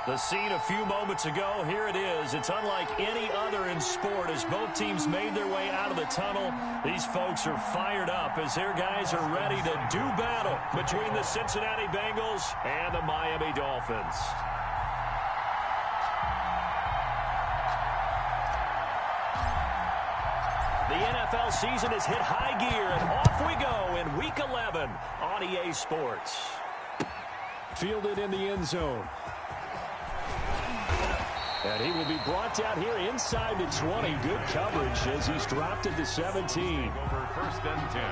The scene a few moments ago, here it is. It's unlike any other in sport as both teams made their way out of the tunnel. These folks are fired up as their guys are ready to do battle between the Cincinnati Bengals and the Miami Dolphins. The NFL season has hit high gear, and off we go in Week 11 on EA Sports. Fielded in the end zone. And he will be brought down here inside the 20. Good coverage as he's dropped at the 17. Over 1st and 10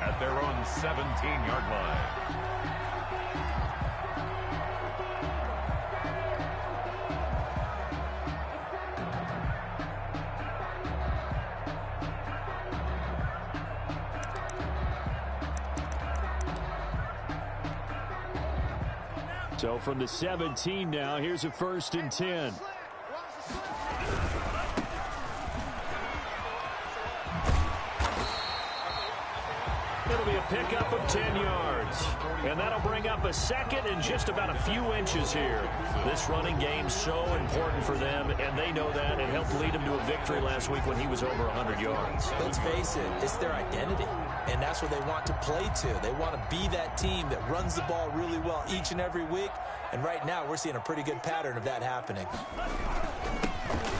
at their own 17-yard line. So from the 17 now, here's a 1st and 10. It'll be a pickup of 10 yards. And that'll bring up a second and just about a few inches here. This running game's so important for them, and they know that. It helped lead them to a victory last week when he was over 100 yards. Let's face it, it's their identity. And that's what they want to play to. They want to be that team that runs the ball really well each and every week. And right now, we're seeing a pretty good pattern of that happening.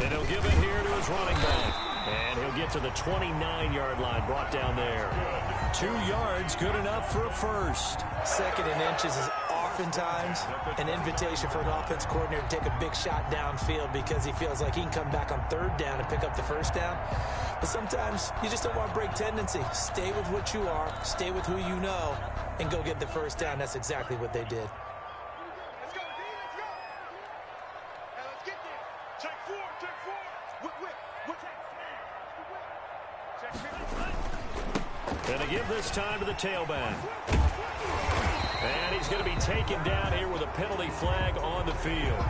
And he'll give it here to his running back. And he'll get to the 29-yard line, brought down there. 2 yards, good enough for a first. 2nd and inches is oftentimes an invitation for an offense coordinator to take a big shot downfield because he feels like he can come back on 3rd down and pick up the 1st down. But sometimes you just don't want to break tendency. Stay with what you are, stay with who you know, and go get the 1st down. That's exactly what they did. Let's go, D, let's go. Now let's get there. Check 4, check 4. Whip. Check 4. And to give this time to the tailback. And he's going to be taken down here with a penalty flag on the field.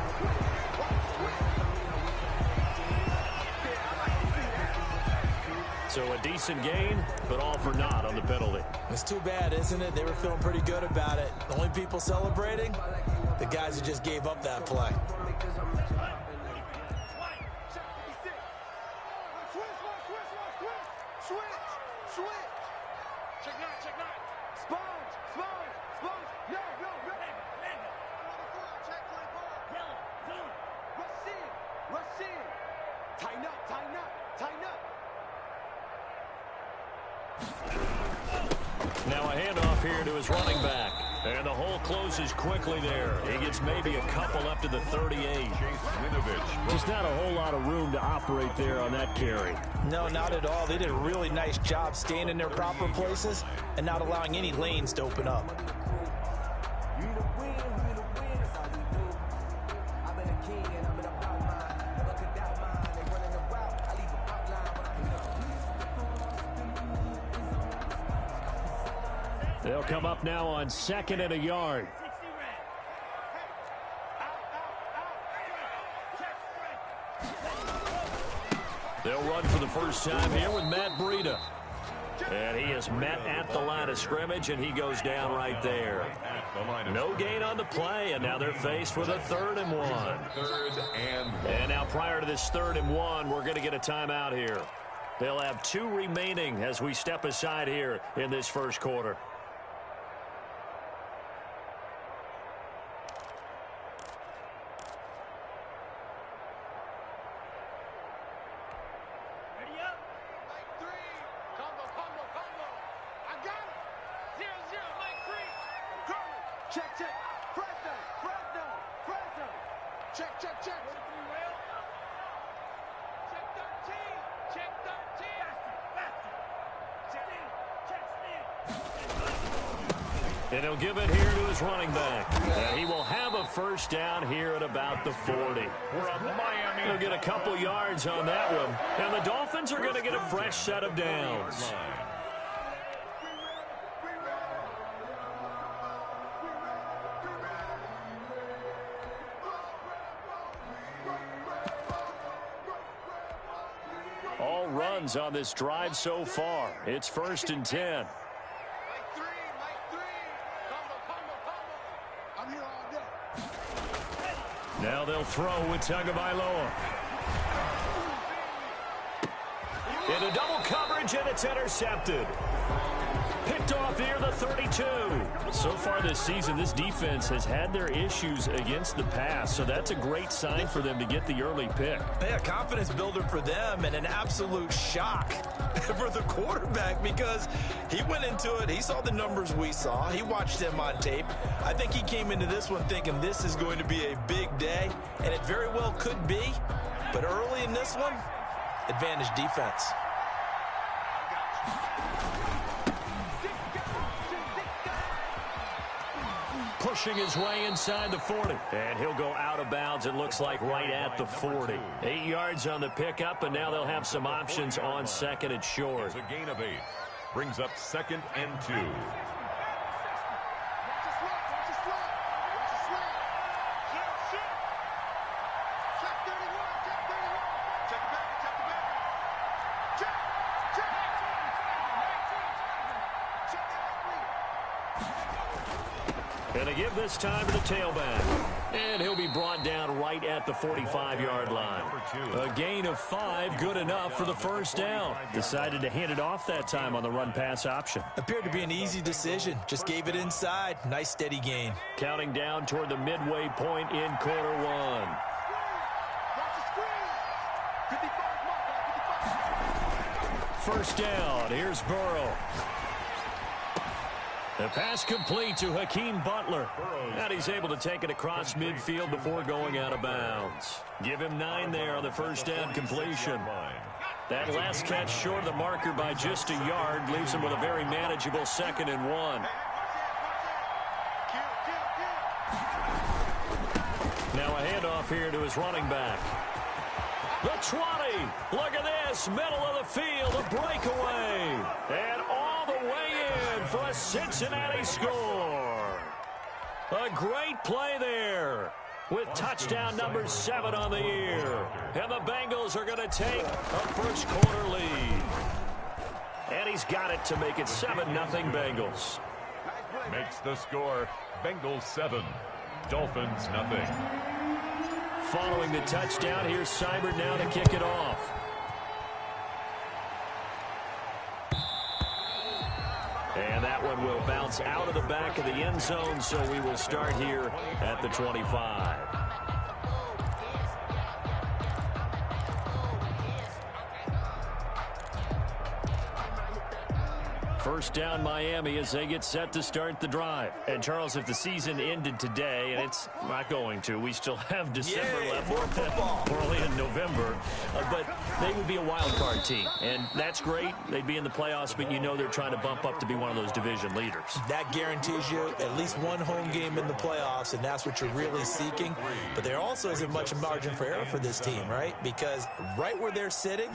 So a decent gain, but all for naught on the penalty. It's too bad, isn't it? They were feeling pretty good about it. The only people celebrating, the guys who just gave up that play. Switch. Check 9. Sponge. No. Check 24. Rashid. Tighten up. Now a handoff here to his running back. And the hole closes quickly there. He gets maybe a couple up to the 38. Just not a whole lot of room to operate there on that carry. No, not at all. They did a really nice job staying in their proper places and not allowing any lanes to open up. They'll come up now on 2nd and a yard. They'll run for the first time here with Matt Breida. And he is met at the line of scrimmage, and he goes down right there. No gain on the play, and now they're faced with a 3rd and 1. And now prior to this 3rd and 1, we're going to get a timeout here. They'll have 2 remaining as we step aside here in this first quarter. And he'll give it here to his running back. And he will have a first down here at about the 40. He'll get a couple yards on that one. And the Dolphins are going to get a fresh set of downs. All runs on this drive so far. It's 1st and 10. Now they'll throw with Tagovailoa. Into double coverage, and it's intercepted. Picked off here, the 32. So far this season, this defense has had their issues against the pass, so that's a great sign for them to get the early pick. Yeah, confidence builder for them and an absolute shock for the quarterback because he went into it. He saw the numbers we saw. He watched them on tape. I think he came into this one thinking this is going to be a big day, and it very well could be. But early in this one, advantage defense. Pushing his way inside the 40. And he'll go out of bounds, it looks like, right at the 40. 8 yards on the pickup, and now they'll have some options on second and short. It's a gain of 8. Brings up 2nd and 2. Going to give this time to the tailback. And he'll be brought down right at the 45-yard line. A gain of 5, good enough for the first down. Decided to hand it off that time on the run-pass option. Appeared to be an easy decision. Just gave it inside. Nice steady gain. Counting down toward the midway point in quarter one. First down. Here's Burrow. The pass complete to Hakeem Butler. And he's able to take it across midfield before going out of bounds. Give him 9 there on the first down completion. That last catch short of the marker by just a yard leaves him with a very manageable 2nd and 1. Now a handoff here to his running back. The 20. Look at this. Middle of the field. A breakaway. And all the way in for a Cincinnati score. A great play there with touchdown number 7 on the year. And the Bengals are going to take a first quarter lead. And he's got it to make it 7-0 Bengals. Makes the score Bengals 7, Dolphins 0. Following the touchdown, here's Seibert now to kick it off. And that one will bounce out of the back of the end zone, so we will start here at the 25. First down Miami as they get set to start the drive. And Charles, if the season ended today, and it's not going to, we still have December left. More football. We're only in November. But they would be a wild card team. And that's great. They'd be in the playoffs, but you know they're trying to bump up to be one of those division leaders. That guarantees you at least one home game in the playoffs, and that's what you're really seeking. But there also isn't much margin for error for this team, right? Because right where they're sitting,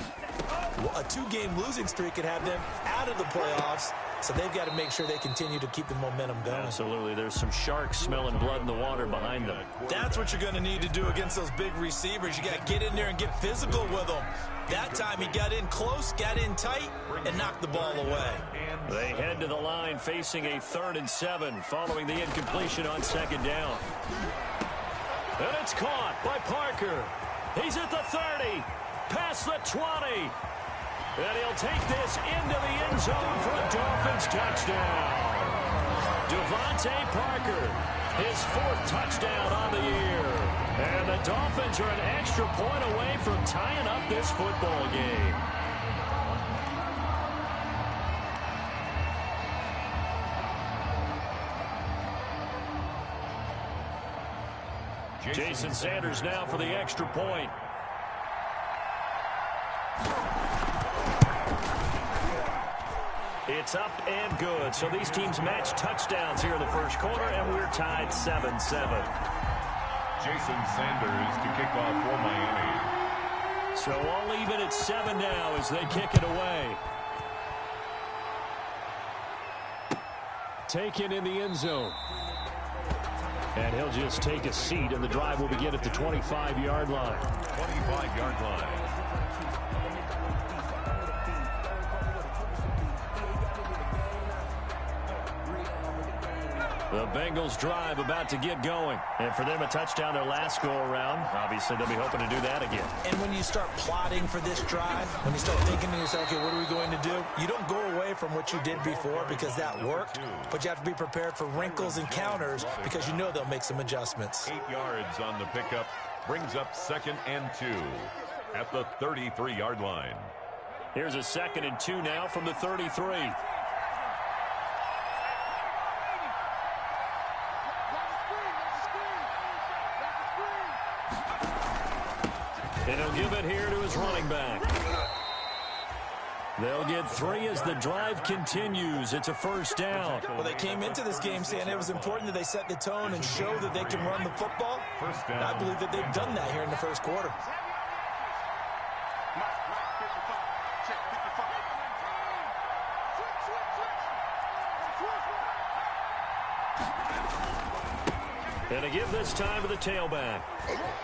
a 2-game losing streak could have them out of the playoffs. So they've got to make sure they continue to keep the momentum going. Absolutely. There's some sharks smelling blood in the water behind them. That's what you're going to need to do against those big receivers. You got to get in there and get physical with them. That time he got in close, got in tight, and knocked the ball away. They head to the line facing a 3rd and 7 following the incompletion on 2nd down. And it's caught by Parker. He's at the 30, past the 20. And he'll take this into the end zone for a Dolphins touchdown. Devontae Parker, his 4th touchdown on the year. And the Dolphins are an extra point away from tying up this football game. Jason Sanders now for the extra point. It's up and good. So these teams match touchdowns here in the first quarter, and we're tied 7-7. Jason Sanders to kick off for Miami. So all even at 7 now as they kick it away. Taken in the end zone. And he'll just take a seat, and the drive will begin at the 25-yard line. 25-yard line. The Bengals drive about to get going. And for them, a touchdown their last go-around. Obviously, they'll be hoping to do that again. And when you start plotting for this drive, when you start thinking to yourself, okay, what are we going to do? You don't go away from what you did before because that worked, but you have to be prepared for wrinkles and counters because you know they'll make some adjustments. 8 yards on the pickup brings up 2nd and 2 at the 33-yard line. Here's a 2nd and 2 now from the 33. And he'll give it here to his running back. They'll get 3 as the drive continues. It's a first down. Well, they came into this game saying it was important that they set the tone and show that they can run the football. First down. And I believe that they've done that here in the first quarter. And a give this time to the tailback.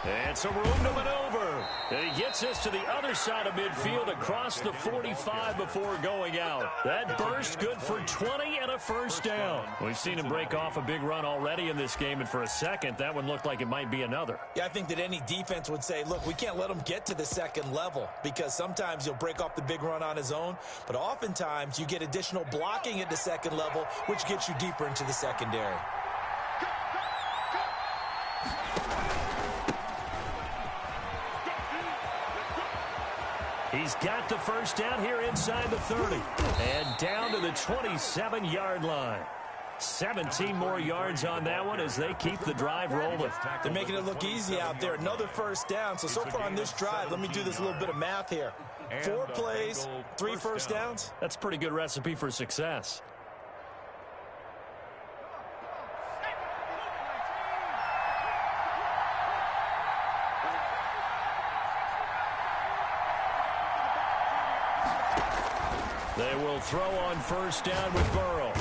And some room to maneuver. And he gets us to the other side of midfield across the 45 before going out. That burst good for 20 and a first down. We've seen him break off a big run already in this game, and for a second, that one looked like it might be another. Yeah, I think that any defense would say, look, we can't let him get to the second level because sometimes he'll break off the big run on his own, but oftentimes you get additional blocking at the second level, which gets you deeper into the secondary. He's got the first down here inside the 30. And down to the 27-yard line. 17 more yards on that one as they keep the drive rolling. They're making it look easy out there. Another first down. So far on this drive, let me do this little bit of math here. 4 plays, 3 first downs. That's a pretty good recipe for success. They will throw on first down with Burrow.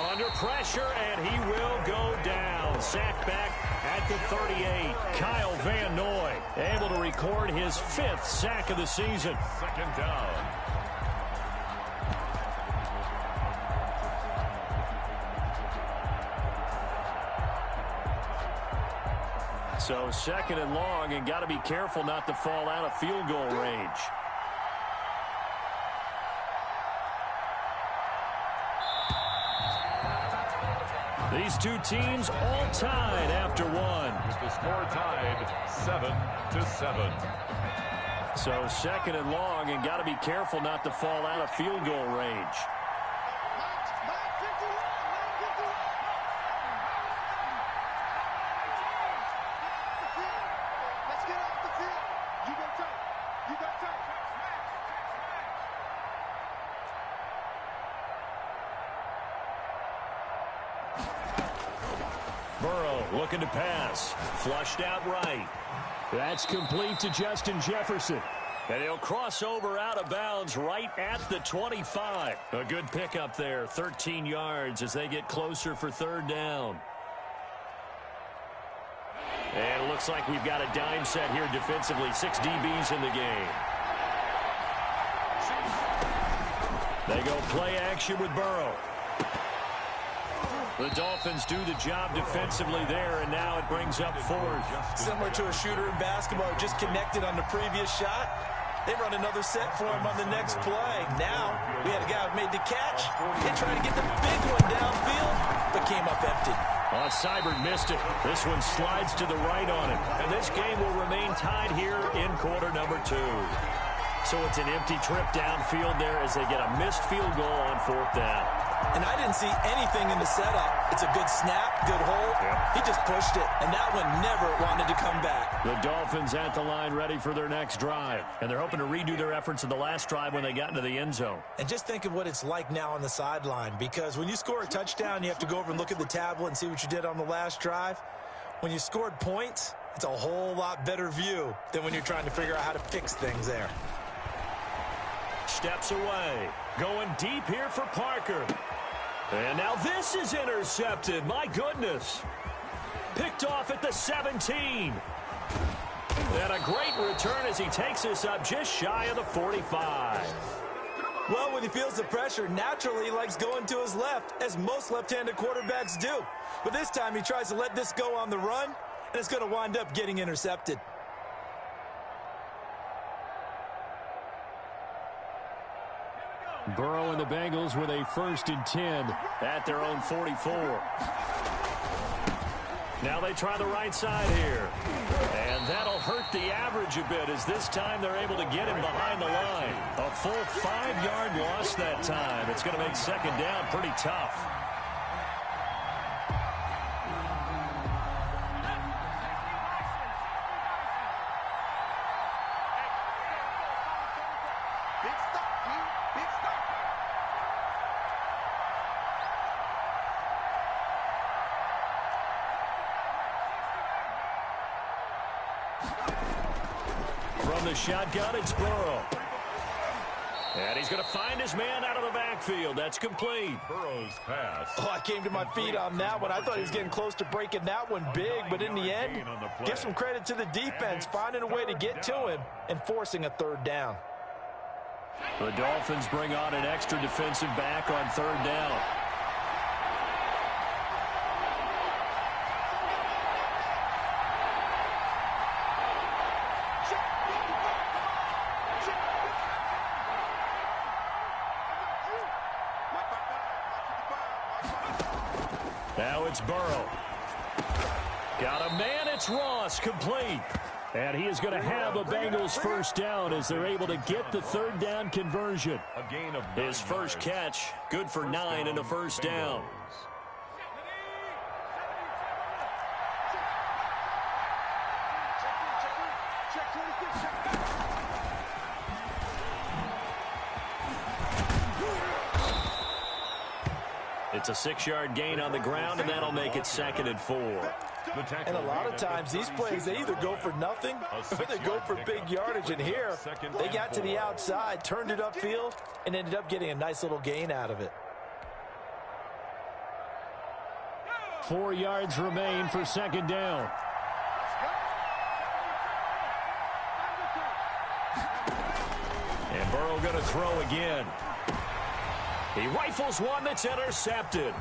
Under pressure, and he will go down. Sacked back at the 38. Kyle Van Noy able to record his 5th sack of the season. 2nd down. So 2nd and long, and got to be careful not to fall out of field goal range. These two teams all tied after one. With the score tied 7-7. So 2nd and long, and got to be careful not to fall out of field goal range. Let's get off the field. You go take. You go take. Burrow looking to pass. Flushed out right. That's complete to Justin Jefferson. And he'll cross over out of bounds right at the 25. A good pickup there. 13 yards as they get closer for 3rd down. And it looks like we've got a dime set here defensively. 6 DBs in the game. They go play action with Burrow. The Dolphins do the job defensively there, and now it brings up 4th. Similar to a shooter in basketball, just connected on the previous shot. They run another set for him on the next play. Now, we had a guy who made the catch. They tried to get the big one downfield, but came up empty. Seibert missed it. This one slides to the right on him. And this game will remain tied here in quarter number 2. So it's an empty trip downfield there as they get a missed field goal on 4th down. And I didn't see anything in the setup. It's a good snap, good hold. He just pushed it, and that one never wanted to come back. The Dolphins at the line ready for their next drive. And they're hoping to redo their efforts in the last drive when they got into the end zone. And just think of what it's like now on the sideline, because when you score a touchdown, you have to go over and look at the tablet and see what you did on the last drive. When you scored points, it's a whole lot better view than when you're trying to figure out how to fix things there. Steps away. Going deep here for Parker. And now this is intercepted. My goodness. Picked off at the 17. And a great return as he takes us up just shy of the 45. Well, when he feels the pressure, naturally he likes going to his left, as most left-handed quarterbacks do. But this time he tries to let this go on the run, and it's going to wind up getting intercepted. Burrow and the Bengals with a 1st and 10 at their own 44. Now they try the right side here. And that'll hurt the average a bit, as this time they're able to get him behind the line. A full 5-yard loss that time. It's going to make 2nd down pretty tough. Big stop, dude. Big stop. From the shotgun, it's Burrow. And he's going to find his man out of the backfield. That's complete. Burrow's pass. Oh, I came to my feet on that one. I thought he was getting close to breaking that one big, but in the end, give some credit to the defense, finding a way to get to him and forcing a 3rd down. The Dolphins bring on an extra defensive back on 3rd down. Now it's Burrow. Got a man, it's Ross, complete. And he is going to have a Bengals 1st down as they're able to get the 3rd down conversion. A gain of His first catch, good for 9 and a 1st down. It's a 6-yard gain on the ground, and that'll make it 2nd and 4. And a lot of times these plays, they either go for nothing or they go for big yardage. And here, they got to the outside, turned it upfield, and ended up getting a nice little gain out of it. 4 yards remain for 2nd down. And Burrow going to throw again. He rifles one that's intercepted.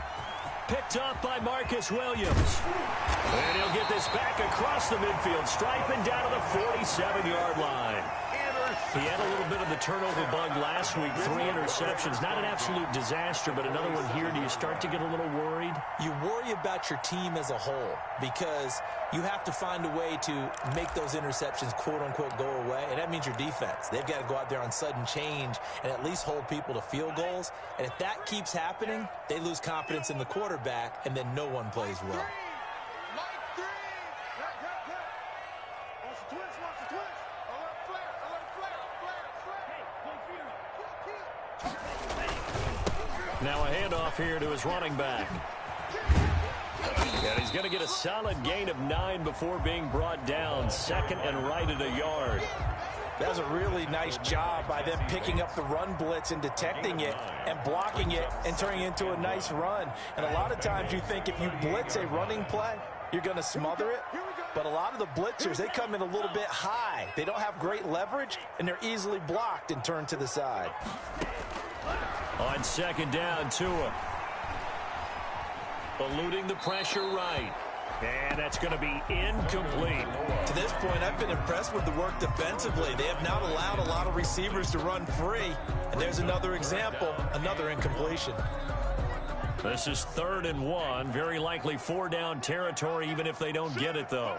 Picked up by Marcus Williams. And he'll get this back across the midfield stripe and down to the 47-yard line. He had a little bit of the turnover bug last week, 3 interceptions. Not an absolute disaster, but another one here. Do you start to get a little worried? You worry about your team as a whole because you have to find a way to make those interceptions, quote-unquote, go away, and that means your defense. They've got to go out there on sudden change and at least hold people to field goals, and if that keeps happening, they lose confidence in the quarterback, and then no one plays well. Now a handoff here to his running back. And he's going to get a solid gain of 9 before being brought down. 2nd and right at a yard. That was a really nice job by them picking up the run blitz and detecting it and blocking it and turning it into a nice run. And a lot of times you think if you blitz a running play, you're going to smother it. But a lot of the blitzers, they come in a little bit high. They don't have great leverage, and they're easily blocked and turned to the side. On 2nd down, Tua. Eluding the pressure right. And that's going to be incomplete. To this point, I've been impressed with the work defensively. They have not allowed a lot of receivers to run free. And there's another example, another incompletion. This is 3rd and 1. Very likely 4-down territory, even if they don't get it, though.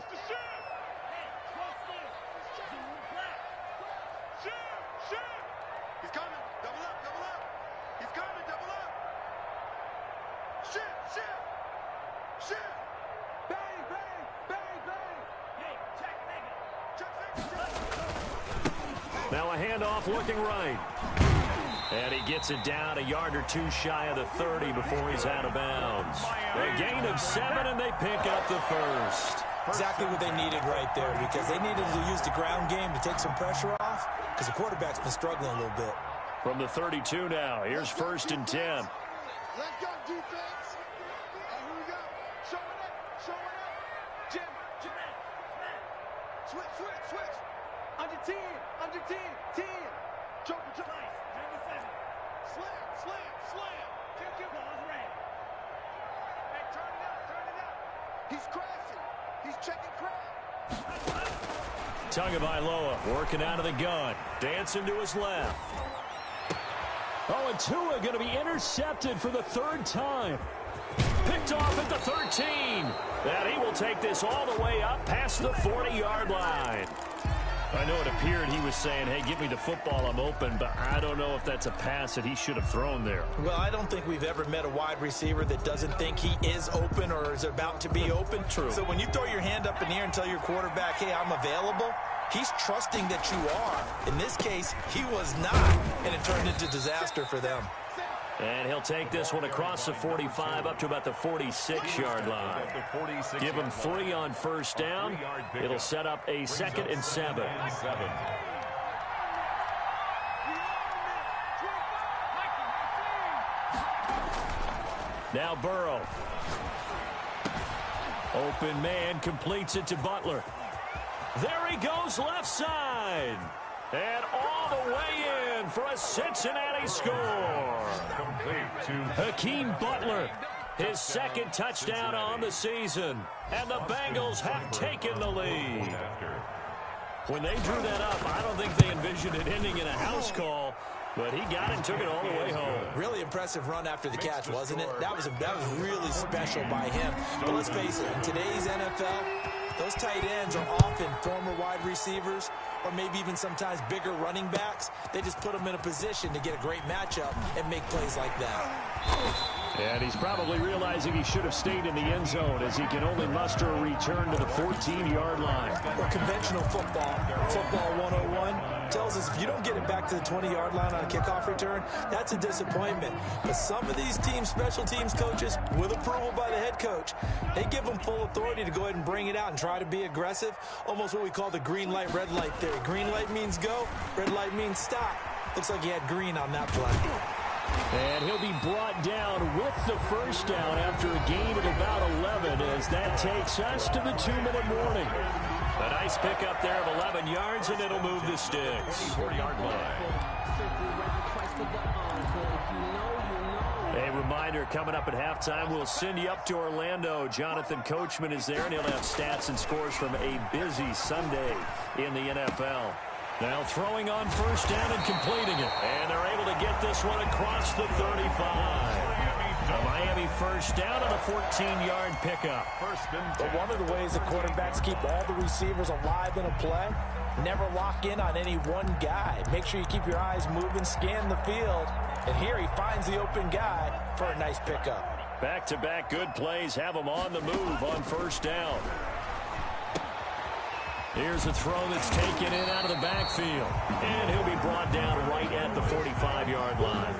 Now a handoff looking right. And he gets it down a yard or 2 shy of the 30 before he's out of bounds. A gain of 7, and they pick up the 1st. Exactly what they needed right there, because they needed to use the ground game to take some pressure off, because the quarterback's been struggling a little bit. From the 32 now, here's 1st and 10. Let's go, defense. Here we go. Show it up. Show it up. Jim. Switch. Under 10. 10. Joker. Slam. Hey, turn it up. He's crashing. He's checking crowd. Tagovailoa working out of the gun. Dancing to his left. Oh, and Tua going to be intercepted for the third time. Picked off at the 13. And he will take this all the way up past the 40-yard line. I know it appeared he was saying, hey, give me the football, I'm open, but I don't know if that's a pass that he should have thrown there. Well, I don't think we've ever met a wide receiver that doesn't think he is open or is about to be open. True. So when you throw your hand up in the air and tell your quarterback, hey, I'm available, he's trusting that you are. In this case, he was not, and it turned into disaster for them. And he'll take this one across the 45 up to about the 46-yard line. Give him 3 on first down. It'll set up a 2nd and 7. Now Burrow. Open man, completes it to Butler. There he goes left side. And all the way in for a Cincinnati score. Hakeem Butler, his 2nd touchdown on the season. And the Bengals have taken the lead. When they drew that up, I don't think they envisioned it ending in a house call. But he got it and took it all the way home. Really impressive run after the catch, wasn't it? That was really special by him. But let's face it, in today's NFL, those tight ends are often former wide receivers or maybe even sometimes bigger running backs. They just put them in a position to get a great matchup and make plays like that. And he's probably realizing he should have stayed in the end zone as he can only muster a return to the 14-yard line. Well, conventional football 101, tells us if you don't get it back to the 20-yard line on a kickoff return, that's a disappointment. But some of these teams, special teams coaches, with approval by the head coach, they give them full authority to go ahead and bring it out and try to be aggressive, almost what we call the green light, red light theory. Green light means go, red light means stop. Looks like he had green on that play. And he'll be brought down with the first down after a gain of about 11 as that takes us to the 2-minute warning. A nice pickup there of 11 yards, and it'll move the sticks. 4-yard line. A reminder, coming up at halftime, we'll send you up to Orlando. Jonathan Coachman is there, and he'll have stats and scores from a busy Sunday in the NFL. Now throwing on first down and completing it. And they're able to get this one across the 35. A Miami first down on a 14-yard pickup. But one of the ways the quarterbacks keep all the receivers alive in a play, never lock in on any one guy. Make sure you keep your eyes moving, scan the field. And here he finds the open guy for a nice pickup. Back-to-back good plays have him on the move on first down. Here's a throw that's taken in out of the backfield. And he'll be brought down right at the 45-yard line.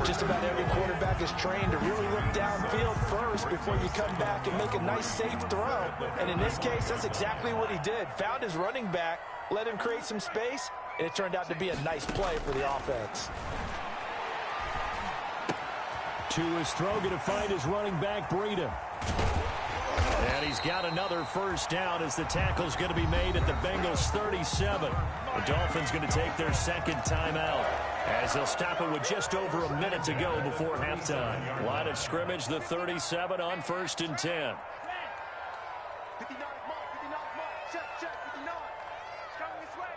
Just about every quarterback is trained to really look downfield first before you come back and make a nice, safe throw. And in this case, that's exactly what he did. Found his running back, let him create some space, and it turned out to be a nice play for the offense. To his throw, going to find his running back, Breida. And he's got another first down as the tackle's going to be made at the Bengals 37. The Dolphins going to take their 2nd timeout as they'll stop it with just over a minute to go before halftime. Line of scrimmage, the 37 on 1st and 10. 59 mark, check, 59. It's coming this way,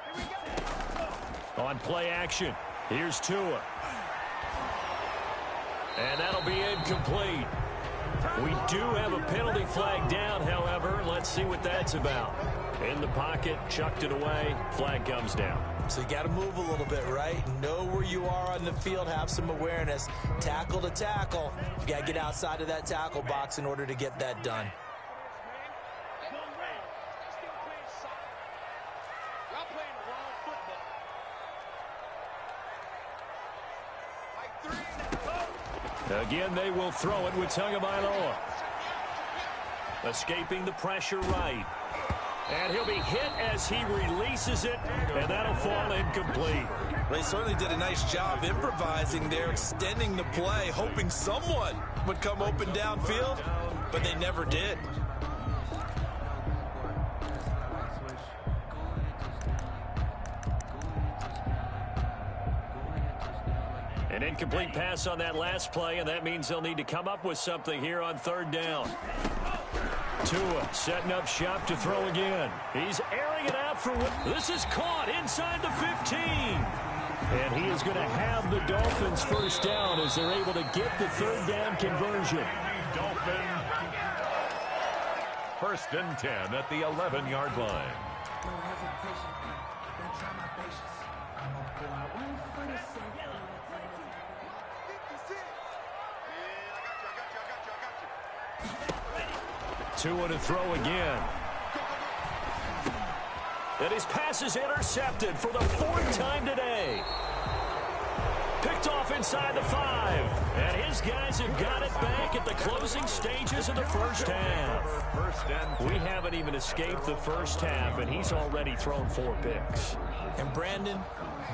here we go. On play action, here's Tua. And that'll be incomplete. We do have a penalty flag down, however. Let's see what that's about. In the pocket, chucked it away, flag comes down. So you got to move a little bit, right? Know where you are on the field, have some awareness. Tackle to tackle. You got to get outside of that tackle box in order to get that done. Again, they will throw it with Tagovailoa. Escaping the pressure right. And he'll be hit as he releases it, and that'll fall incomplete. They certainly did a nice job improvising there, extending the play, hoping someone would come open downfield, but they never did. An incomplete pass on that last play, and that means they'll need to come up with something here on third down. Tua setting up shop to throw again. He's airing it out for what? This is caught inside the 15. And he is going to have the Dolphins first down as they're able to get the third down conversion. Dolphins. First and 10 at the 11-yard line. Tua to throw again. And his pass is intercepted for the fourth time today. Picked off inside the 5. And his guys have got it back at the closing stages of the first half. We haven't even escaped the first half, and he's already thrown 4 picks. And Brandon,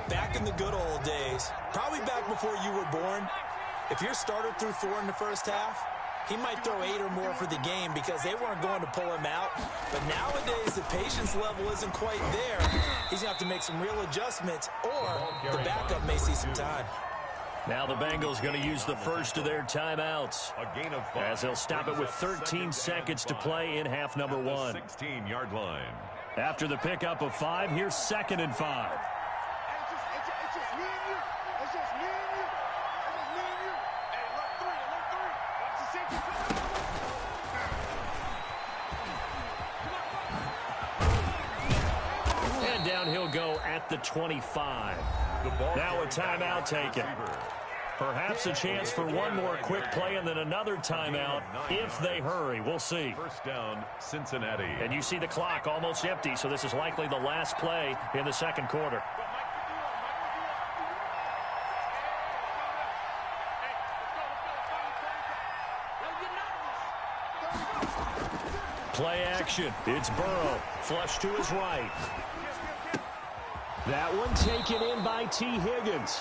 back in the good old days, probably back before you were born, if your starter threw 4 in the first half, he might throw 8 or more for the game because they weren't going to pull him out. But nowadays, the patience level isn't quite there. He's going to have to make some real adjustments, or the backup may see some time. Now the Bengals going to use the first of their timeouts, as they'll stop it with 13 seconds to play in half number 1. 16-yard line. After the pickup of 5, here's 2nd and 5. It's just me and you. It's just me and you. It's just me and you. Hey, look 3. Watch the safety. And down he'll go at the 25. Now a timeout taken. Perhaps a chance for one more quick play and then another timeout if they hurry. We'll see. First down, Cincinnati. And you see the clock almost empty, so this is likely the last play in the second quarter. Play action. It's Burrow. Flush to his right. That one taken in by T. Higgins.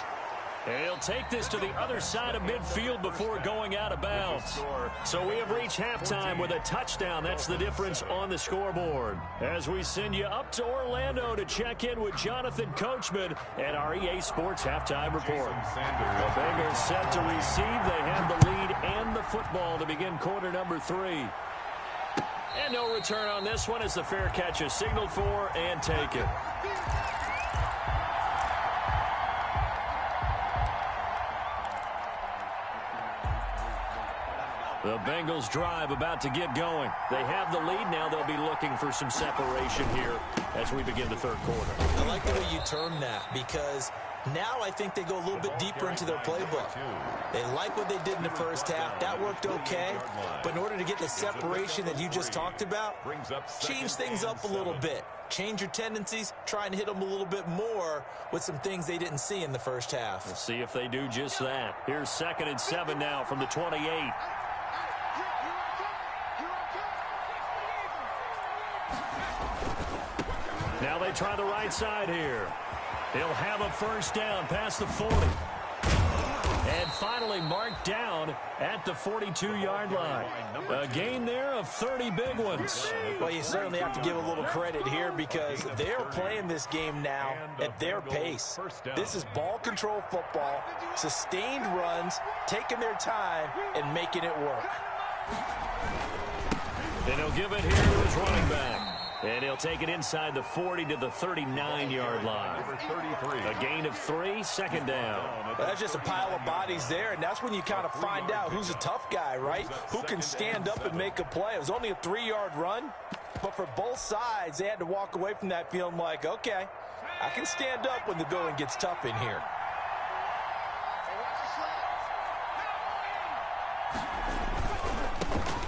And he'll take this to the other side of midfield before going out of bounds. So we have reached halftime with a touchdown. That's the difference on the scoreboard. As we send you up to Orlando to check in with Jonathan Coachman and our EA Sports Halftime Report. The Bengals set to receive. They have the lead and the football to begin quarter number 3. And no return on this one as the fair catch is signaled for and taken. The Bengals drive about to get going. They have the lead. Now they'll be looking for some separation here as we begin the third quarter. I like the way you term that because now I think they go a little bit deeper into their playbook. They like what they did in the first half. That worked okay. But in order to get the separation that you just talked about, change things up a little bit. Change your tendencies. Try and hit them a little bit more with some things they didn't see in the first half. We'll see if they do just that. Here's 2nd and 7 now from the 28. Now they try the right side here. He'll have a first down past the 40. And finally marked down at the 42-yard line. A gain there of 30 big ones. Well, you certainly have to give a little credit here because they're playing this game now at their pace. This is ball control football, sustained runs, taking their time, and making it work. And he'll give it here to his running back. And he'll take it inside the 40 to the 39-yard line. A gain of 3, 2nd down. Well, that's just a pile of bodies there, and that's when you kind of find out who's a tough guy, right? Who can stand up and make a play. It was only a 3-yard run, but for both sides, they had to walk away from that feeling like, okay, I can stand up when the going gets tough in here.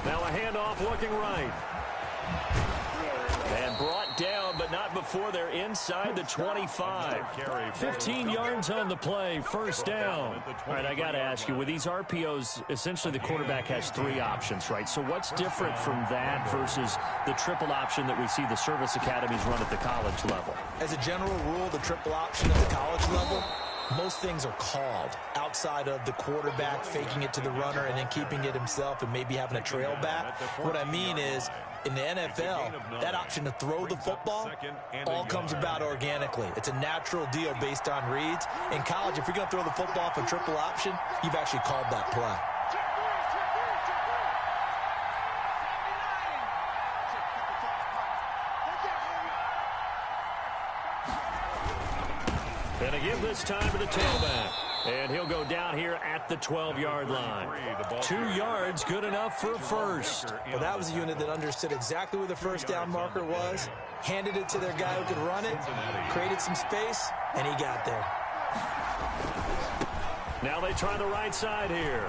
Now a handoff looking right. And brought down, but not before they're inside the 25. 15 yards on the play, first down. All right, I got to ask you, with these RPOs, essentially the quarterback has 3 options, right? So what's different from that versus the triple option that we see the service academies run at the college level? As a general rule, the triple option at the college level most things are called outside of the quarterback faking it to the runner and then keeping it himself and maybe having a trail back. What I mean is, in the NFL, that option to throw the football all comes about organically. It's a natural deal based on reads. In college, if you're going to throw the football for triple option, you've actually called that play. And a give this time to the tailback. And he'll go down here at the 12-yard line. 2 yards, good enough for a first. Well, that was a unit that understood exactly where the first down marker was, handed it to their guy who could run it, created some space, and he got there. Now they try the right side here.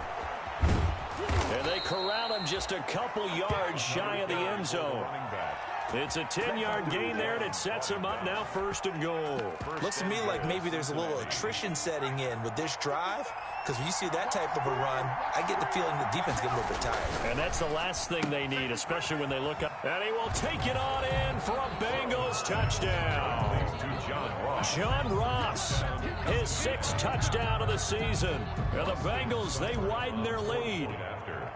And they corral him just a couple yards shy of the end zone. It's a 10-yard gain there, and it sets him up now 1st and goal. Looks to me like maybe there's a little attrition setting in with this drive, because when you see that type of a run, I get the feeling the defense getting a little bit tired. And that's the last thing they need, especially when they look up. And he will take it on in for a Bengals touchdown. John Ross, his 6th touchdown of the season. And the Bengals, they widen their lead.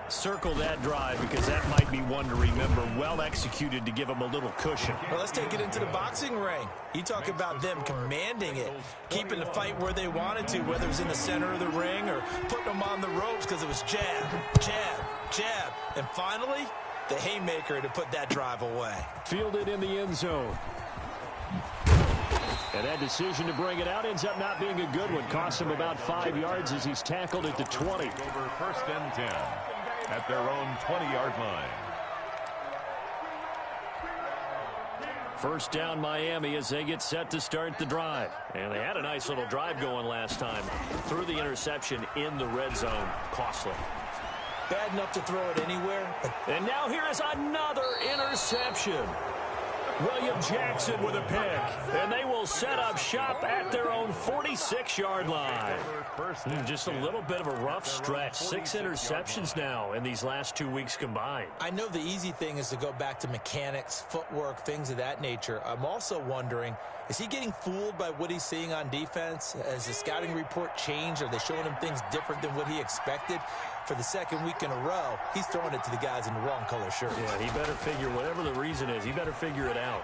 Circle that drive because that might be one to remember. Well executed to give them a little cushion. Well, let's take it into the boxing ring. You talk about them commanding it, keeping the fight where they wanted to, whether it was in the center of the ring or putting them on the ropes because it was jab, jab, jab. And finally, the haymaker to put that drive away. Fielded in the end zone. And that decision to bring it out ends up not being a good one. Costs him about 5 yards as he's tackled at the 20. Over 1st and 10 at their own 20-yard line. First down Miami as they get set to start the drive. And they had a nice little drive going last time. Threw the interception in the red zone. Costly. Bad enough to throw it anywhere. And now here is another interception. William Jackson with a pick. And they will set up shop at their own 46-yard line. Just a little bit of a rough stretch. 6 interceptions now in these last 2 weeks combined. I know the easy thing is to go back to mechanics, footwork, things of that nature. I'm also wondering, is he getting fooled by what he's seeing on defense? Has the scouting report changed? Are they showing him things different than what he expected? For the 2nd week in a row, he's throwing it to the guys in the wrong color shirts. Yeah, he better figure, whatever the reason is, he better figure it out.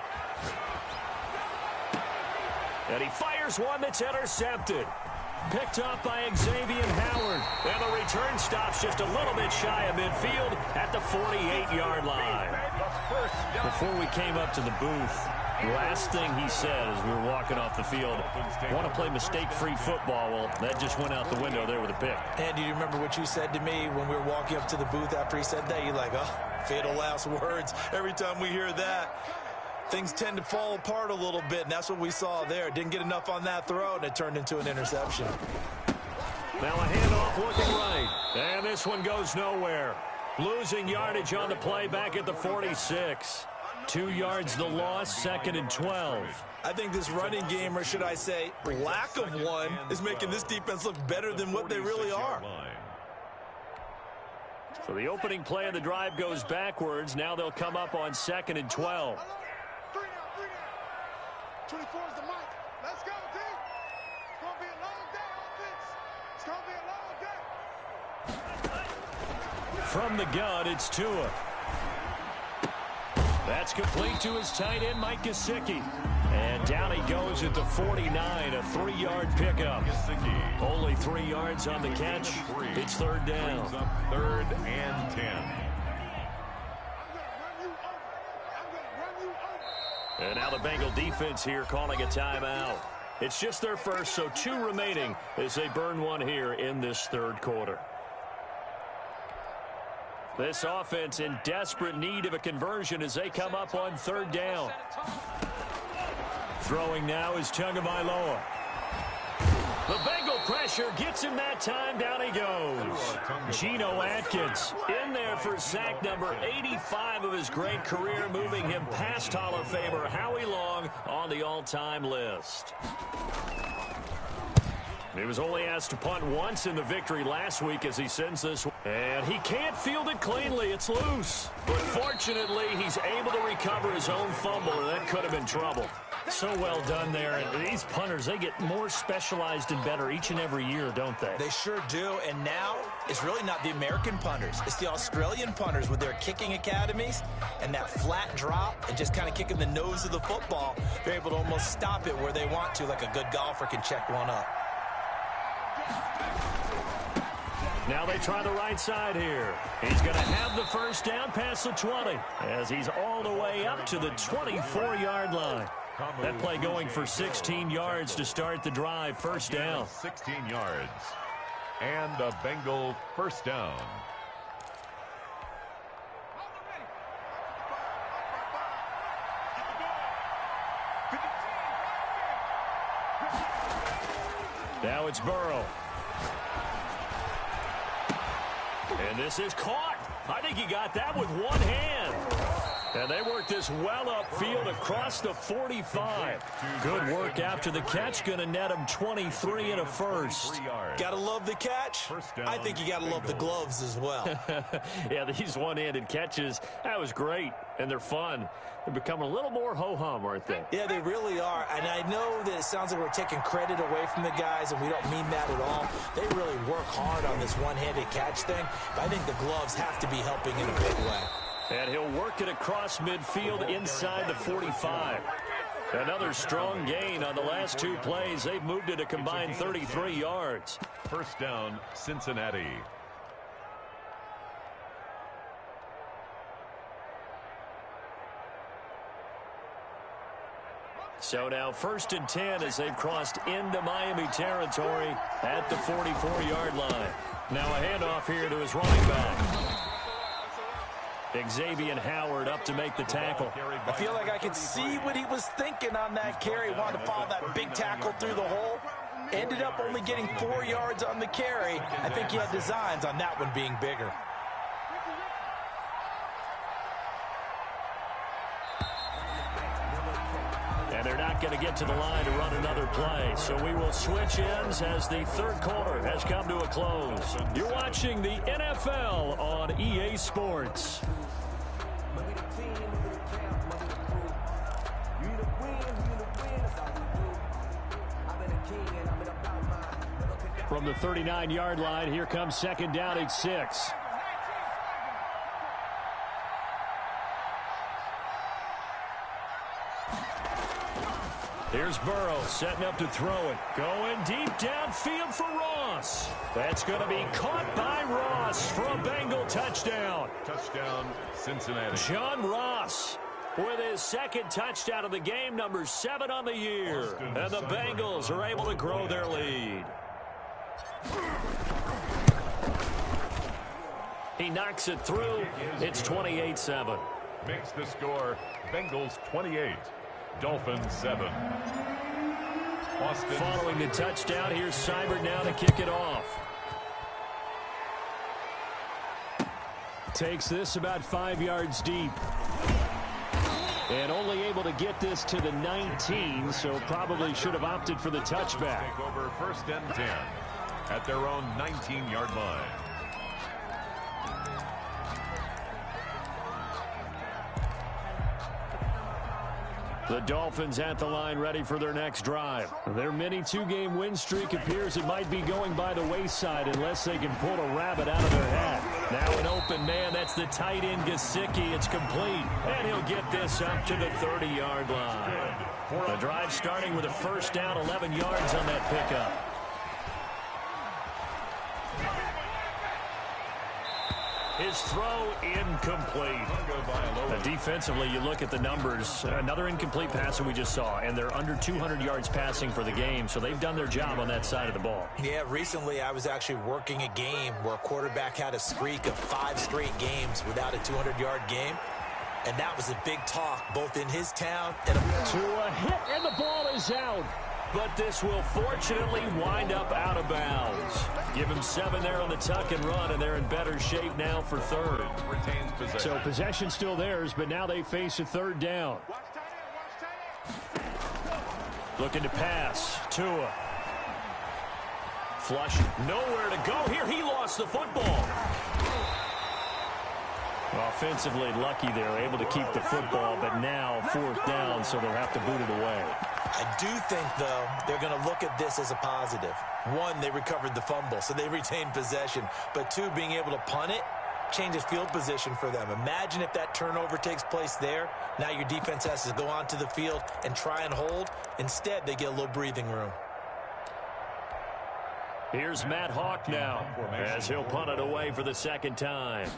And he fires one that's intercepted. Picked up by Xavier Howard. And the return stops just a little bit shy of midfield at the 48-yard line. Before we came up to the booth, last thing he said as we were walking off the field, want to play mistake-free football. Well, that just went out the window there with a pick. And do you remember what you said to me when we were walking up to the booth after he said that? You're like, oh, fatal last words. Every time we hear that, things tend to fall apart a little bit, and that's what we saw there. Didn't get enough on that throw, and it turned into an interception. Now a handoff looking right. And this one goes nowhere. Losing yardage on the play back at the 46. 2 yards the loss, 2nd and 12. I think this running game, or should I say lack of one, is making this defense look better than what they really are. So the opening play of the drive goes backwards. Now they'll come up on 2nd and 12. 24 is the mic. Let's go, team. It's going to be a long day, offense. It's going to be a long day. From the gun, it's Tua. That's complete to his tight end, Mike Gesicki. And down he goes at the 49, a 3-yard pickup. Only 3 yards on the catch. It's 3rd down. 3rd and 10. And now the Bengal defense here calling a timeout. It's just their first, so 2 remaining as they burn one here in this 3rd quarter. This offense in desperate need of a conversion as they come up on 3rd down. Throwing now is Tagovailoa. The Bengal pressure gets him that time. Down he goes. Geno Atkins in there for sack number 85 of his great career, moving him past Hall of Famer Howie Long on the all-time list. He was only asked to punt once in the victory last week as he sends this. And he can't field it cleanly. It's loose. But fortunately, he's able to recover his own fumble, or that could have been trouble. So well done there. And these punters, they get more specialized and better each and every year, don't they? They sure do. And now it's really not the American punters. It's the Australian punters with their kicking academies and that flat drop and just kind of kicking the nose of the football. They're able to almost stop it where they want to, like a good golfer can check one up. Now they try the right side here. He's going to have the first down past the 20 as he's all the way up to the 24-yard line. That play going for 16 yards to start the drive. First down. 16 yards. And a Bengal first down. Now it's Burrow. And this is caught. I think he got that with one hand. And they work this well upfield across the 45. Good work after the catch. Going to net him 23 and a first. Got to love the catch. I think you got to love the gloves as well. Yeah, these one-handed catches, that was great. And they're fun. They're becoming a little more ho-hum, aren't they? Yeah, they really are. And I know that it sounds like we're taking credit away from the guys, and we don't mean that at all. They really work hard on this one-handed catch thing. But I think the gloves have to be helping in a big way. And he'll work it across midfield inside the 45. Another strong gain on the last two plays. They've moved it a combined 33 yards. First down, Cincinnati. So now 1st and 10 as they've crossed into Miami territory at the 44-yard line. Now a handoff here to his running back. Xavier Howard up to make the tackle. I feel like I could see what he was thinking on that carry. Wanted to follow that big tackle through the hole. Ended up only getting 4 yards on the carry. I think he had designs on that one being bigger. And they're not going to get to the line to run another play. So we will switch ends as the third quarter has come to a close. You're watching the NFL on EA Sports. From the 39-yard line, here comes second down at 6. Here's Burrow setting up to throw it. Going deep downfield for Ross. That's going to be caught by Ross for a Bengal touchdown. Touchdown, Cincinnati. John Ross with his second touchdown of the game, number 7 on the year. And the Bengals are able to grow their lead. He knocks it through. It's 28-7. Makes the score Bengals 28. Dolphins 7. Austin. Following the touchdown, here's Seibert now to kick it off. Takes this about 5 yards deep. And only able to get this to the 19, so probably should have opted for the touchback. Take over 1st and 10 at their own 19-yard line. The Dolphins at the line ready for their next drive. Their mini 2-game win streak appears it might be going by the wayside unless they can pull a rabbit out of their hat. Now an open man. That's the tight end Gesicki. It's complete. And he'll get this up to the 30-yard line. The drive starting with a first down, 11 yards on that pickup. His throw incomplete. Defensively, you look at the numbers. Another incomplete pass that we just saw, and they're under 200 yards passing for the game, so they've done their job on that side of the ball. Yeah, recently I was actually working a game where a quarterback had a streak of 5 straight games without a 200-yard game, and that was a big talk, both in his town and to a hit, and the ball is out. But this will fortunately wind up out of bounds. Give him 7 there on the tuck and run, and they're in better shape now for third. Retains possession. So possession still theirs, but now they face a third down. Looking to pass. Tua. flush. Nowhere to go here. He lost the football. Offensively lucky they're able to keep the football, but now 4th down, so they'll have to boot it away. I do think, though, they're going to look at this as a positive. 1, they recovered the fumble, so they retained possession. But 2, being able to punt it changes field position for them. Imagine if that turnover takes place there. Now your defense has to go onto the field and try and hold. Instead, they get a little breathing room. Here's Matt Hawk now as he'll punt it away for the 2nd time.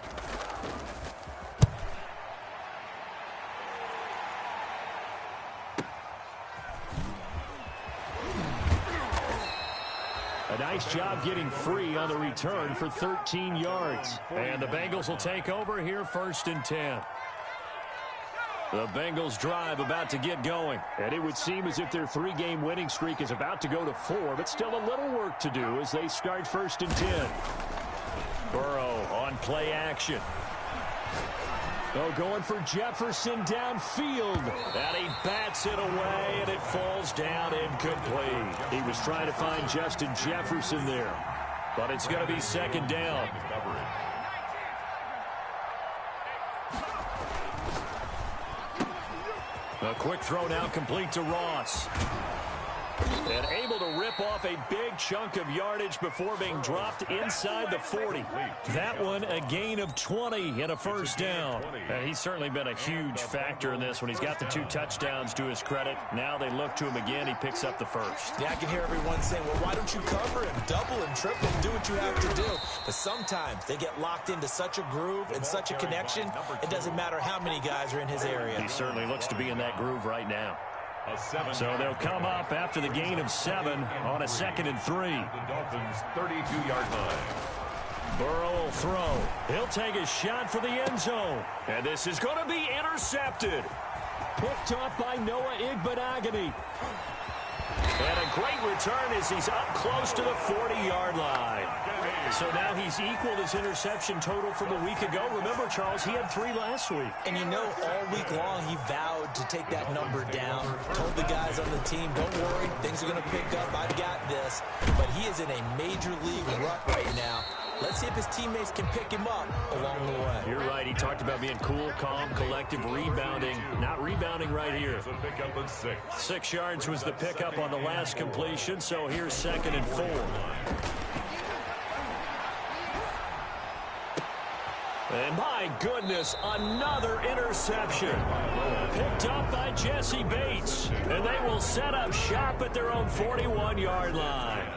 A nice job getting free on the return for 13 yards. And the Bengals will take over here 1st and 10. The Bengals drive about to get going. And it would seem as if their 3-game winning streak is about to go to 4, but still a little work to do as they start 1st and 10. Burrow on play action. Oh, going for Jefferson downfield. And he bats it away, and it falls down incomplete. He was trying to find Justin Jefferson there. But it's going to be 2nd down. A quick throw now complete to Ross. And able to rip off a big chunk of yardage before being dropped inside the 40. That one a gain of 20 and a 1st down. And he's certainly been a huge factor in this when he's got the 2 touchdowns to his credit. Now they look to him again. He picks up the 1st. Yeah, I can hear everyone saying, well, why don't you cover him? Double him, triple him, do what you have to do. But sometimes they get locked into such a groove and such a connection, it doesn't matter how many guys are in his area. He certainly looks to be in that groove right now. So they'll come up after the gain of 7 on a 2nd and 3. The Dolphins' 32-yard line. Burrow will throw. He'll take a shot for the end zone. And this is going to be intercepted. Picked off by Noah Igbenogany. And a great return as he's up close to the 40-yard line. So now he's equaled his interception total from a week ago. Remember, Charles, he had 3 last week. And you know, all week long he vowed to take that number down. Told the guys on the team, don't worry, things are going to pick up. I've got this. But he is in a major league rut right now. Let's see if his teammates can pick him up along the way. You're right. He talked about being cool, calm, collective, rebounding. Not rebounding right here. It's a pickup of 6. 6 yards was the pickup on the last completion, so here's 2nd and 4. And my goodness, another interception. Picked up by Jesse Bates. And they will set up shop at their own 41-yard line.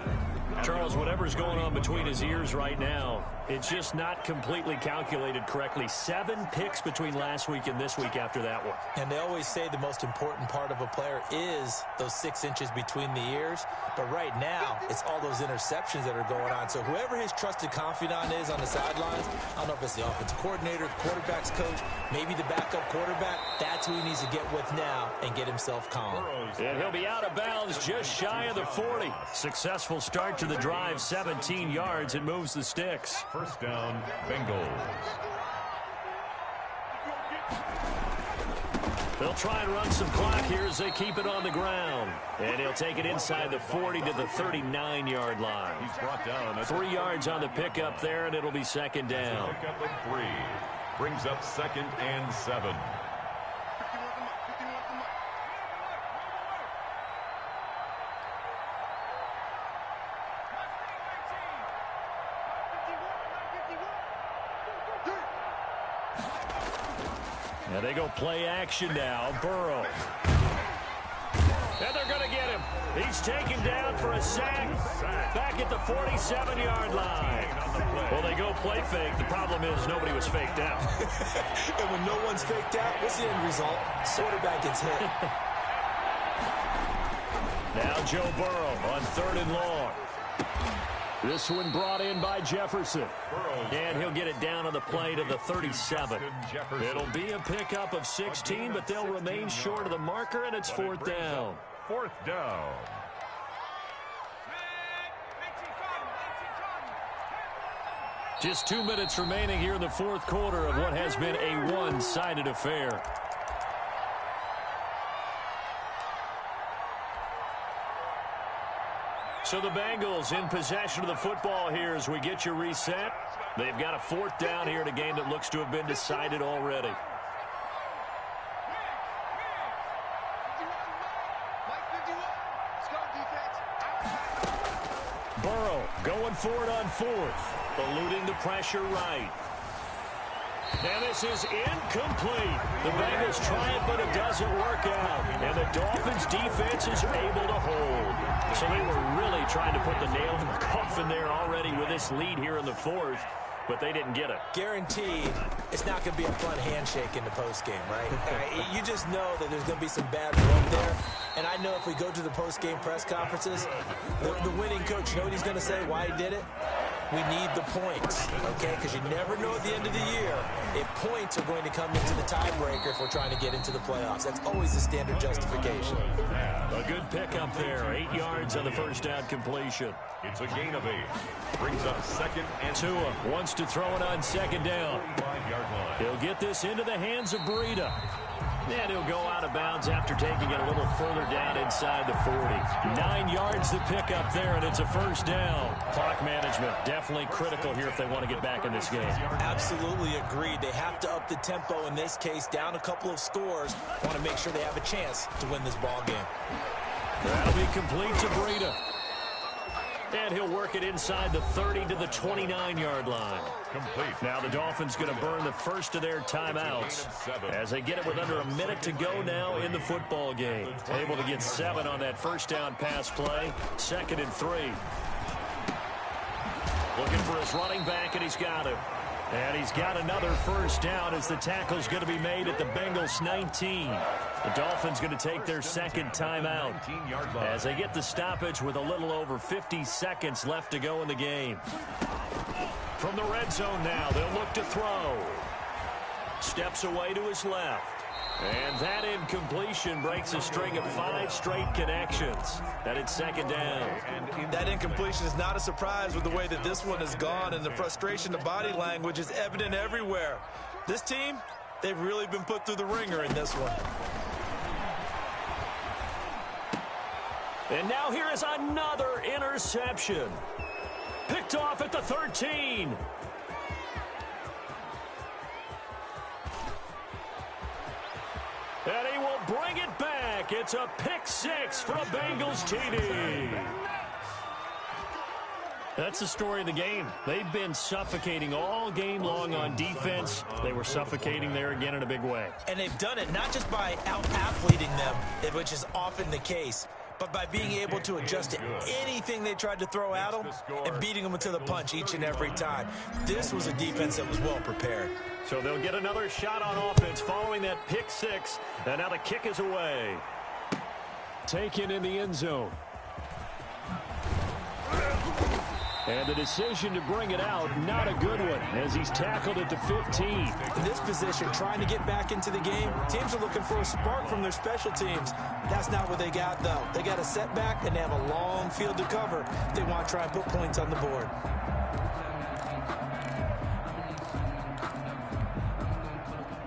Charles, whatever's going on between his ears right now, it's just not completely calculated correctly. 7 picks between last week and this week after that one. And they always say the most important part of a player is those 6 inches between the ears. But right now, it's all those interceptions that are going on. So whoever his trusted confidant is on the sidelines, I don't know if it's the offensive coordinator, the quarterback's coach, maybe the backup quarterback, that's who he needs to get with now and get himself calm. And he'll be out of bounds just shy of the 40. Successful start to the drive, 17 yards, and moves the sticks. 1st down, Bengals. They'll try and run some clock here as they keep it on the ground. And he'll take it inside the 40 to the 39-yard line. He's brought down 3 yards on the pickup there, and it'll be 2nd down. Pickup of 3. Brings up 2nd and 7. And they go play action now. Burrow. And they're going to get him. He's taken down for a sack back at the 47-yard line. Well, they go play fake. The problem is nobody was faked out. And when no one's faked out, what's the end result? Quarterback gets hit. Now Joe Burrow on 3rd and long. This one brought in by Jefferson. And he'll get it down on the play to the 37. It'll be a pickup of 16, but they'll remain short of the marker, and it's 4th down. 4th down. Just 2 minutes remaining here in the 4th quarter of what has been a one-sided affair. So the Bengals in possession of the football here as we get you reset. They've got a 4th down here in a game that looks to have been decided already. Burrow going for it on 4th, eluding the pressure right. And this is incomplete. The Bengals try it, but it doesn't work out. And the Dolphins' defense is able to hold. So they were really trying to put the nail in the coffin there already with this lead here in the 4th, but they didn't get it. Guaranteed, it's not going to be a fun handshake in the postgame, right? You just know that there's going to be some bad blood there. And I know if we go to the postgame press conferences, the winning coach, you know what he's going to say, why he did it? We need the points, okay? Because you never know at the end of the year if points are going to come into the tiebreaker if we're trying to get into the playoffs. That's always the standard justification. A good pickup there. 8 yards on the first down completion. It's a gain of 8. Brings up 2nd and Tua wants to throw it on 2nd down. 5-yard line. He'll get this into the hands of Breida. And he'll go out of bounds after taking it a little further down inside the 40. 9 yards to pick up there, and it's a 1st down. Clock management definitely critical here if they want to get back in this game. Absolutely agreed. They have to up the tempo in this case, down a couple of scores. Want to make sure they have a chance to win this ball game. That'll be complete to Breida. And he'll work it inside the 30 to the 29-yard line. Complete. Now the Dolphins going to burn the first of their timeouts as they get it with under a minute to go now in the football game. Able to get 7 on that 1st down pass play. 2nd and 3. Looking for his running back, and he's got it. And he's got another 1st down as the tackle's going to be made at the Bengals 19. The Dolphins going to take their 2nd timeout as they get the stoppage with a little over 50 seconds left to go in the game. From the red zone now, they'll look to throw. Steps away to his left. And that incompletion breaks a string of 5 straight connections. And it's 2nd down. That incompletion is not a surprise with the way that this one has gone, and the frustration, the body language is evident everywhere. This team, they've really been put through the ringer in this one. And now here is another interception. Picked off at the 13. And he will bring it back. It's a pick 6 for a Bengals TD. That's the story of the game. They've been suffocating all game long on defense. They were suffocating there again in a big way. And they've done it not just by out-athleting them, which is often the case, but by being able to adjust to anything they tried to throw at them and beating them to the punch each and every time. This was a defense that was well prepared. So they'll get another shot on offense following that pick 6. And now the kick is away. Taken in the end zone. And the decision to bring it out, not a good one, as he's tackled at the 15. In this position, trying to get back into the game, teams are looking for a spark from their special teams. That's not what they got, though. They got a setback, and they have a long field to cover. They want to try and put points on the board.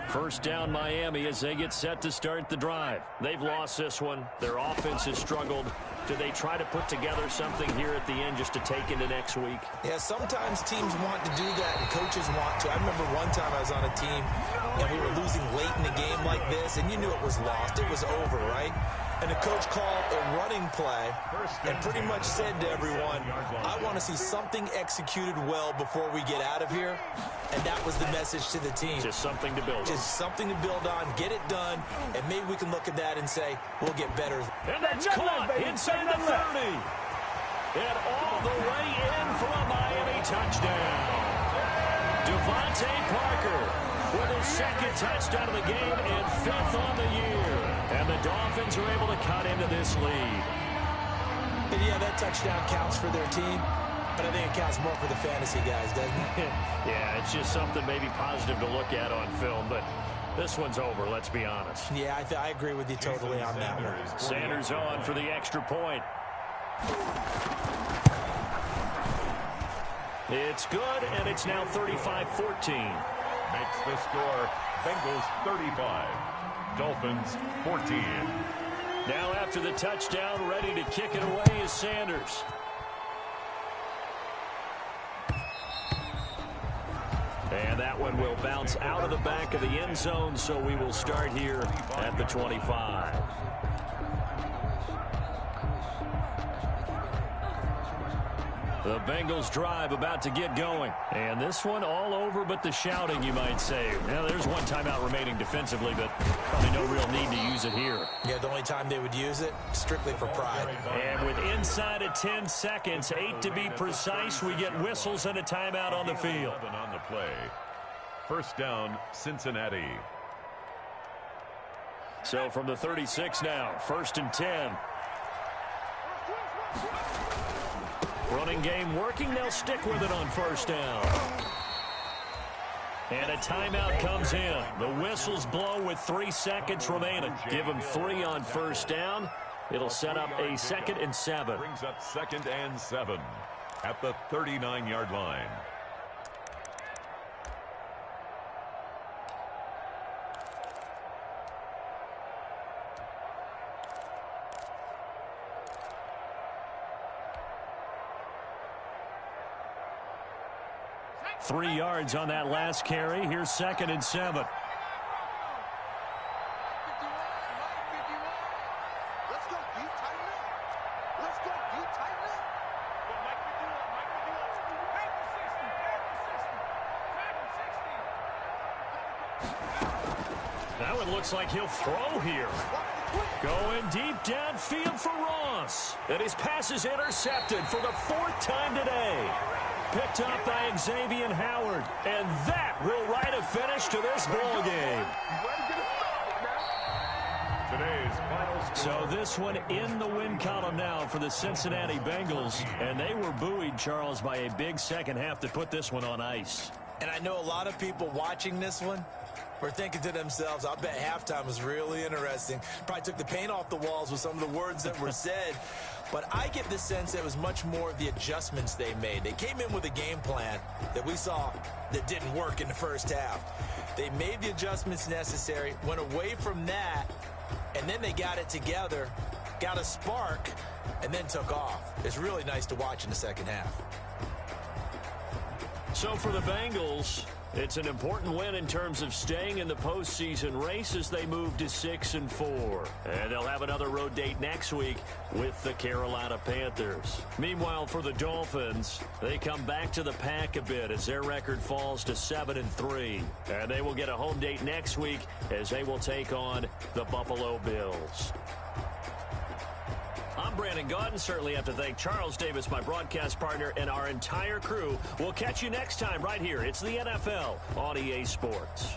First down Miami as they get set to start the drive. They've lost this one. Their offense has struggled. Do they try to put together something here at the end just to take into next week? Yeah, sometimes teams want to do that and coaches want to. I remember one time I was on a team and we were losing late in the game like this, and you knew it was lost. It was over, right? And the coach called a running play and pretty much said to everyone, I want to see something executed well before we get out of here. And that was the message to the team. Just something to build on. Just something to build on, get it done, and maybe we can look at that and say, we'll get better. And that's caught inside the 30. And all the way in for a Miami touchdown. Devontae Parker with his 2nd touchdown of the game and 5th on the year. And the Dolphins are able to cut into this lead. And yeah, that touchdown counts for their team, but I think it counts more for the fantasy guys, doesn't it? Yeah, it's just something maybe positive to look at on film, but this one's over, let's be honest. Yeah, I agree with you totally on that one. Sanders on for the extra point. It's good, and it's now 35-14. Makes the score Bengals 35, Dolphins 14. Now after the touchdown, ready to kick it away is Sanders. And that one will bounce out of the back of the end zone, so we will start here at the 25. The Bengals drive about to get going. And this one all over but the shouting, you might say. Now, there's one timeout remaining defensively, but probably no real need to use it here. Yeah, the only time they would use it, strictly for pride. And with inside of 10 seconds, 8 to be precise, we get whistles and a timeout on the field. On the play. First down, Cincinnati. So from the 36 now, 1st and 10. Running game working. They'll stick with it on 1st down. And a timeout comes in. The whistles blow with 3 seconds remaining. Give them 3 on 1st down. It'll set up a 2nd and 7. Brings up 2nd and 7 at the 39-yard line. Three yards on that last carry. Here's 2nd and 7. Let's go. You tighten up. Let's go. You tighten up. Now it looks like he'll throw here. Going deep downfield for Ross. And his pass is intercepted for the 4th time today. Picked up by Xavier Howard. And that will write a finish to this ball game. Today's final score. So this one in the win column now for the Cincinnati Bengals. And they were buoyed, Charles, by a big second half to put this one on ice. And I know a lot of people watching this one were thinking to themselves, I bet halftime was really interesting. Probably took the paint off the walls with some of the words that were said. But I get the sense that it was much more of the adjustments they made. They came in with a game plan that we saw that didn't work in the first half. They made the adjustments necessary, went away from that, and then they got it together, got a spark, and then took off. It's really nice to watch in the second half. So for the Bengals, it's an important win in terms of staying in the postseason race as they move to 6-4. And they'll have another road date next week with the Carolina Panthers. Meanwhile, for the Dolphins, they come back to the pack a bit as their record falls to 7-3. And they will get a home date next week as they will take on the Buffalo Bills. I'm Brandon Gaudin. Certainly have to thank Charles Davis, my broadcast partner, and our entire crew. We'll catch you next time right here. It's the NFL on EA Sports.